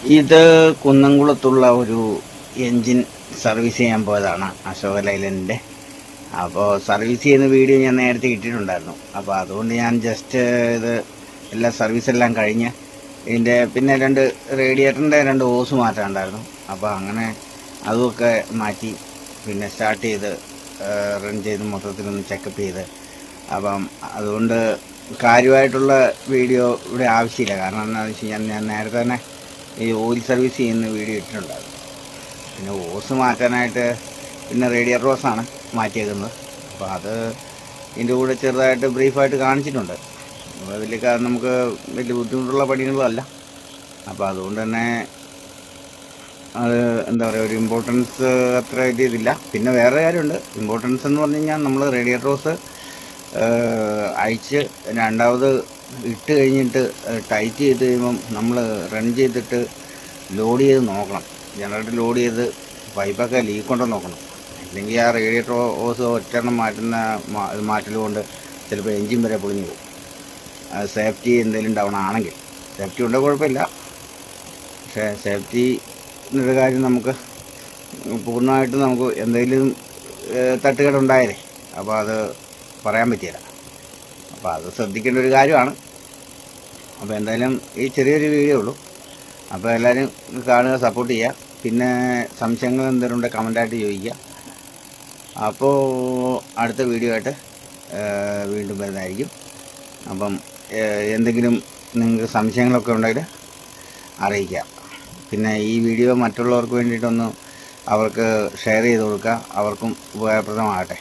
ഇത് കുന്നംകുളത്തുള്ള ഒരു engine service ചെയ്യാൻ പോയതാണ് അശോക ലൈലൻഡിൻ്റെ. അപ്പോൾ സർവീസ് ചെയ്യുന്ന വീഡിയോ ഞാൻ നേരത്തെ ഇട്ടിട്ടുണ്ടായിരുന്നു. അപ്പോൾ അതുകൊണ്ട് ഞാൻ ജസ്റ്റ് ഇത് എല്ലാ സർവീസെല്ലാം കഴിഞ്ഞ് ഇതിൻ്റെ പിന്നെ റേഡിയേറ്ററിൻ്റെ 2 ഓസ് മാറ്റാനുണ്ടായിരുന്നു. അപ്പോൾ അങ്ങനെ അതുമൊക്കെ മാറ്റി പിന്നെ സ്റ്റാർട്ട് ചെയ്ത് റൺ ചെയ്ത് മൊത്തത്തിലൊന്ന് ചെക്കപ്പ് ചെയ്ത്. അപ്പം അതുകൊണ്ട് കാര്യമായിട്ടുള്ള വീഡിയോ ഇവിടെ ആവശ്യമില്ല. കാരണം എന്താണെന്ന് വെച്ച് കഴിഞ്ഞാൽ ഞാൻ നേരത്തെ തന്നെ ഈ ഓയിൽ സർവീസ് ചെയ്യുന്ന വീഡിയോ ഇട്ടിട്ടുണ്ടായിരുന്നു. പിന്നെ ഓസ് മാറ്റാനായിട്ട് പിന്നെ റേഡിയേറ്റർ ഓസാണ് മാറ്റിയേക്കുന്നത്. അപ്പോൾ അത് ഇതിൻ്റെ കൂടെ ചെറുതായിട്ട് ബ്രീഫായിട്ട് കാണിച്ചിട്ടുണ്ട്. നമുക്ക് വലിയ ബുദ്ധിമുട്ടുള്ള പണികളല്ല. അപ്പോൾ അതുകൊണ്ട് തന്നെ അത് എന്താ പറയുക, ഒരു ഇമ്പോർട്ടൻസ് അത്ര ഇതില്ല. പിന്നെ വേറെ കാര്യമുണ്ട്. ഇമ്പോർട്ടൻസ് എന്ന് പറഞ്ഞു കഴിഞ്ഞാൽ നമ്മൾ റേഡിയേറ്റർ ഓസ് അഴിച്ച് രണ്ടാമത് ഇട്ട് കഴിഞ്ഞിട്ട് ടൈറ്റ് ചെയ്ത് കഴിയുമ്പം നമ്മൾ റൺ ചെയ്തിട്ട് ലോഡ് ചെയ്ത് നോക്കണം. ജനറേറ്റർ ലോഡ് ചെയ്ത് പൈപ്പൊക്കെ ലീക്കുണ്ടോ നോക്കണം. അല്ലെങ്കിൽ ആ റേഡിയേറ്റർ ഓസ് ഒറ്റെണ്ണം മാറ്റൽ കൊണ്ട് ചിലപ്പോൾ എൻജിൻ വരെ പൊളിഞ്ഞു പോകും. അത് സേഫ്റ്റി എന്തെങ്കിലും ഡൗൺ ആണെങ്കിൽ. സേഫ്റ്റി ഉണ്ടെങ്കിൽ കുഴപ്പമില്ല. പക്ഷേ സേഫ്റ്റി എന്നൊരു കാര്യം നമുക്ക് പൂർണ്ണമായിട്ട് നമുക്ക് എന്തെങ്കിലും തട്ടുകേടുണ്ടായാലേ അപ്പോൾ അത് പറയാൻ പറ്റില്ല. അപ്പോൾ അത് ശ്രദ്ധിക്കേണ്ട ഒരു കാര്യമാണ്. അപ്പോൾ എന്തായാലും ഈ ചെറിയൊരു വീഡിയോ ഉള്ളൂ. അപ്പോൾ എല്ലാവരും കാണുക, സപ്പോർട്ട് ചെയ്യുക. പിന്നെ സംശയങ്ങൾ എന്തെങ്കിലും ഉണ്ടെങ്കിൽ കമൻ്റായിട്ട് ചോദിക്കുക. അപ്പോൾ അടുത്ത വീഡിയോ ആയിട്ട് വീണ്ടും വരുന്നതായിരിക്കും. അപ്പം എന്തെങ്കിലും നിങ്ങൾക്ക് സംശയങ്ങളൊക്കെ ഉണ്ടെങ്കിൽ അറിയിക്കുക. പിന്നെ ഈ വീഡിയോ മറ്റുള്ളവർക്ക് വേണ്ടിയിട്ടൊന്ന് അവർക്ക് ഷെയർ ചെയ്ത് കൊടുക്കുക. അവർക്കും ഉപകാരപ്രദമാകട്ടെ.